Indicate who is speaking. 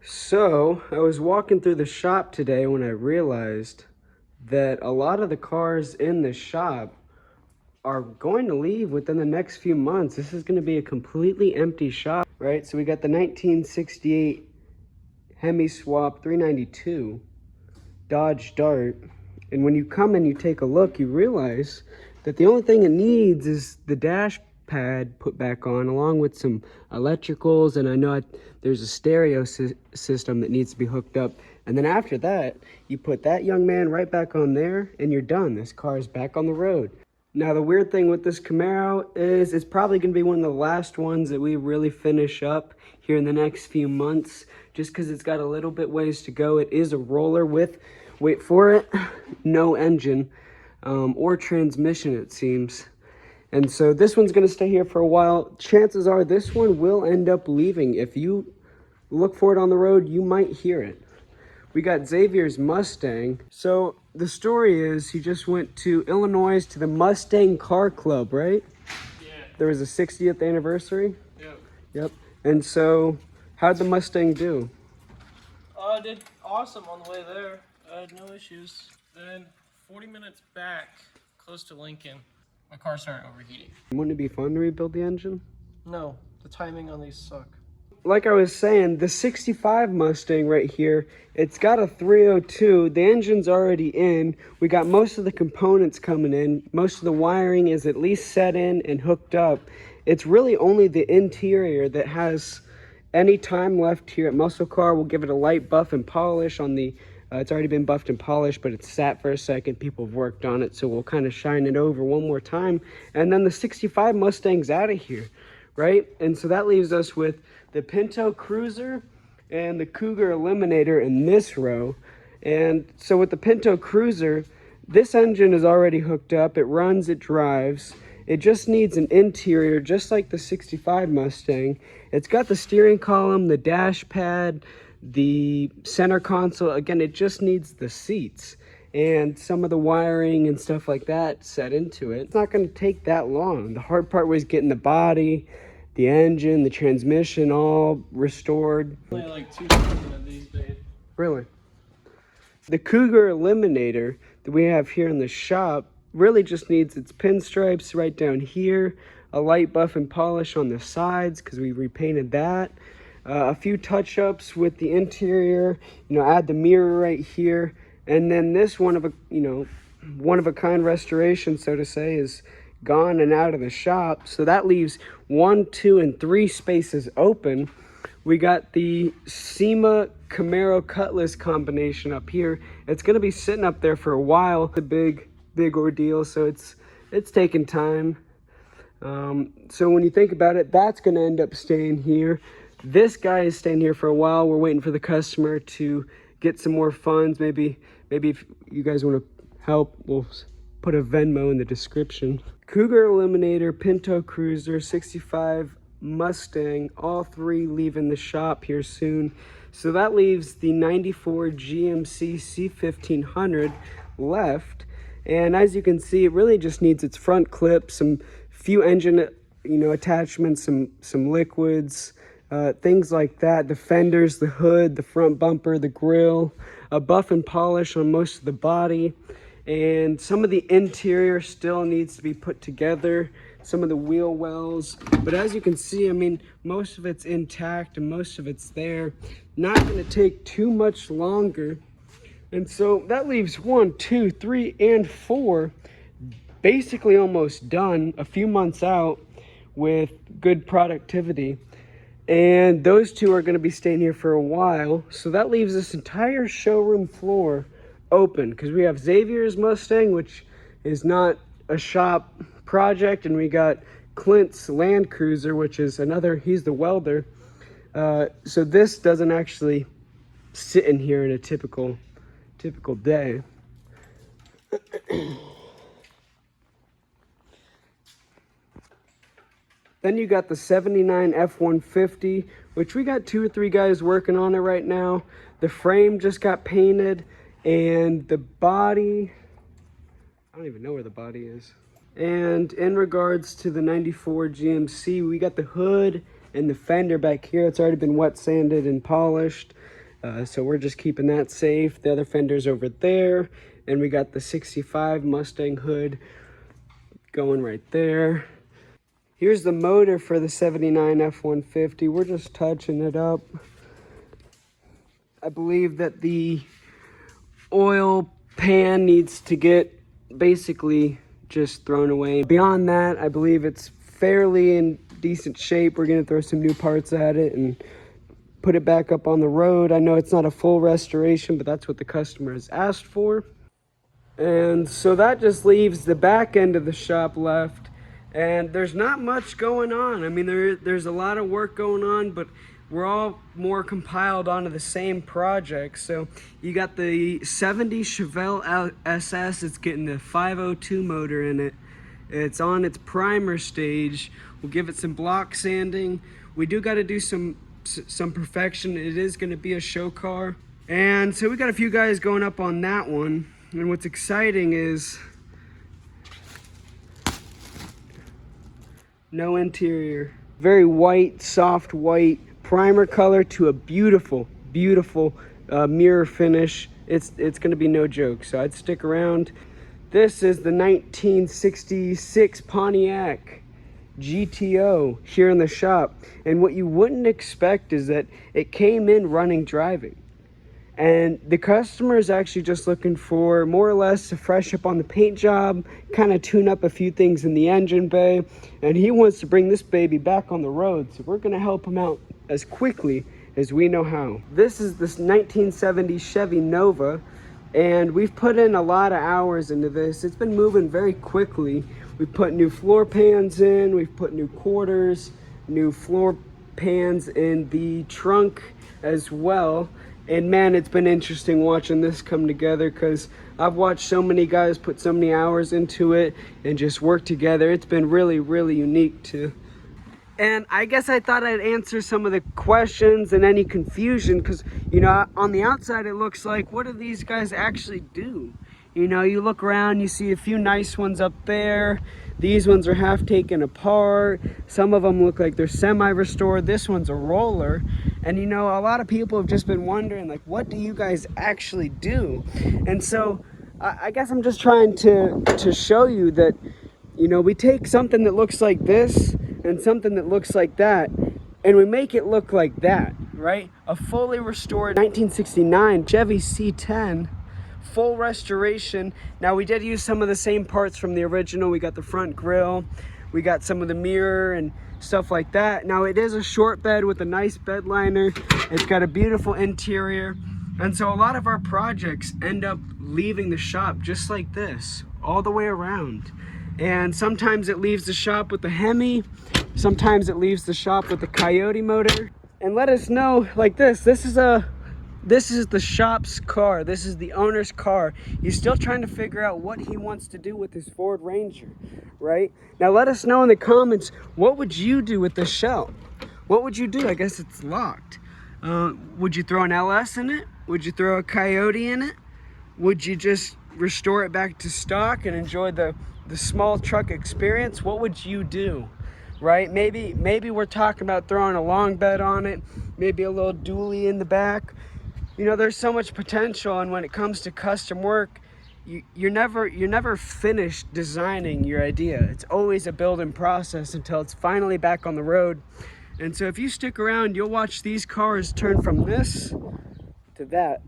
Speaker 1: So, I was walking through the shop today when I realized that a lot of the cars in the shop are going to leave within the next few months. This is going to be a completely empty shop, right? So we got the 1968 Hemi Swap 392 Dodge Dart. And when you come and you take a look, you realize that the only thing it needs is the dash pad put back on, along with some electricals, and I know there's a stereo system that needs to be hooked up. And then after that, you put that young man right back on there, and you're done. This car is back on the road. Now, the weird thing with this Camaro is it's probably going to be one of the last ones that we really finish up here in the next few months, just because it's got a little bit ways to go. It is a roller with, wait for it, no engine or transmission, it seems. And so this one's going to stay here for a while. Chances are this one will end up leaving. If you look for it on the road, you might hear it. We got Xavier's Mustang. So the story is he just went to Illinois to the Mustang Car Club, right?
Speaker 2: Yeah.
Speaker 1: There was a 60th anniversary?
Speaker 2: Yep.
Speaker 1: Yep. And so how'd the Mustang do?
Speaker 2: I did awesome on the way there. I had no issues. Then 40 minutes back, close to Lincoln, my car started overheating.
Speaker 1: Wouldn't it be fun to rebuild the engine?
Speaker 2: No, the timing on these suck.
Speaker 1: Like I was saying, the 65 Mustang right here, it's got a 302. The engine's already in. We got most of the components coming in. Most of the wiring is at least set in and hooked up. It's really only the interior that has any time left here at Muscle Car. We'll give it a light buff and polish on the, it's already been buffed and polished, but it's sat for a second. People have worked on it, so we'll kind of shine it over one more time. And then the 65 Mustang's out of here, right? And so that leaves us with the Pinto Cruiser and the Cougar Eliminator in this row. And so with the Pinto Cruiser, this engine is already hooked up. It runs, it drives. It just needs an interior, just like the 65 Mustang. It's got the steering column, the dash pad, the center console. Again, it just needs the seats and some of the wiring and stuff like that set into it. It's not going to take that long. The hard part was getting the body, the engine, the transmission all restored.
Speaker 2: Only like 2,000 of these days.
Speaker 1: Really? The Cougar Eliminator that we have here in the shop really just needs its pinstripes right down here, a light buff and polish on the sides because we repainted that, a few touch-ups with the interior, add the mirror right here, and then this one of a kind restoration, so to say, is gone and out of the shop. So that leaves 1, 2, and 3 spaces open. We got the SEMA Camaro Cutlass combination up here. It's going to be sitting up there for a while. The big ordeal, so it's taking time. So when you think about it, that's going to end up staying here. This guy is staying here for a while. We're waiting for the customer to get some more funds. Maybe if you guys want to help, we'll put a Venmo in the description. Cougar Eliminator, Pinto Cruiser, 65 Mustang, all 3 leaving the shop here soon. So that leaves the 94 GMC C1500 left. And as you can see, it really just needs its front clip, some few engine, attachments, some liquids, things like that. The fenders, the hood, the front bumper, the grille, a buff and polish on most of the body. And some of the interior still needs to be put together, some of the wheel wells. But as you can see, most of it's intact and most of it's there. Not going to take too much longer. And so that leaves 1, 2, 3, and 4 basically almost done, a few months out with good productivity. And those 2 are going to be staying here for a while. So that leaves this entire showroom floor open because we have Xavier's Mustang, which is not a shop project, and we got Clint's Land Cruiser, which is he's the welder. So this doesn't actually sit in here in a typical day. Then you got the 79 F-150, which we got 2 or 3 guys working on it right now. The frame just got painted, and the body, I don't even know where the body is. And in regards to the 94 GMC, we got the hood And the fender back here, it's already been wet sanded and polished. So we're just keeping that safe. The other fender's over there. And we got the 65 Mustang hood going right there. Here's the motor for the 79 F-150. We're just touching it up. I believe that the oil pan needs to get basically just thrown away. Beyond that, I believe it's fairly in decent shape. We're gonna throw some new parts at it and put it back up on the road. I know it's not a full restoration, but that's what the customer has asked for. And so that just leaves the back end of the shop left. And there's not much going on. I mean, there's a lot of work going on, but we're all more compiled onto the same project. So you got the 70 Chevelle SS. It's getting the 502 motor in it. It's on its primer stage. We'll give it some block sanding. We do got to do some perfection. It is going to be a show car. And so we got a few guys going up on that one. And what's exciting is no interior. Very white, soft white primer color to a beautiful, beautiful mirror finish. It's gonna be no joke, so I'd stick around. This is the 1966 Pontiac GTO here in the shop. And what you wouldn't expect is that it came in running driving. And the customer is actually just looking for more or less to fresh up on the paint job, kind of tune up a few things in the engine bay, and he wants to bring this baby back on the road. So we're going to help him out as quickly as we know how. This is this 1970 Chevy Nova, and we've put in a lot of hours into this. It's been moving very quickly. We've put new floor pans in, we've put new quarters, new floor pans in the trunk as well. And man, it's been interesting watching this come together, because I've watched so many guys put so many hours into it and just work together. It's been really, really unique too. And I guess I thought I'd answer some of the questions and any confusion, because, you know, on the outside it looks like, what do these guys actually do? You know, you look around, you see a few nice ones up there. These ones are half taken apart. Some of them look like they're semi-restored. This one's a roller. And you know, a lot of people have just been wondering, like, what do you guys actually do? And so I guess I'm just trying to show you that, you know, we take something that looks like this and something that looks like that, and we make it look like that, right? A fully restored 1969 Chevy C10. Full restoration. Now, we did use some of the same parts from the original. We got the front grille, we got some of the mirror and stuff like that. Now, it is a short bed with a nice bed liner. It's got a beautiful interior. And so a lot of our projects end up leaving the shop just like this, all the way around. And sometimes it leaves the shop with the Hemi, sometimes it leaves the shop with the Coyote motor. And let us know, like this is the shop's car. This is the owner's car. He's still trying to figure out what he wants to do with his Ford Ranger, right? Now let us know in the comments, what would you do with this shell? What would you do? I guess it's locked. Would you throw an LS in it? Would you throw a Coyote in it? Would you just restore it back to stock and enjoy the small truck experience? What would you do? Right? Maybe we're talking about throwing a long bed on it, maybe a little dually in the back. You know, there's so much potential, and when it comes to custom work, you're never finished designing your idea. It's always a building process until it's finally back on the road. And so if you stick around, you'll watch these cars turn from this to that.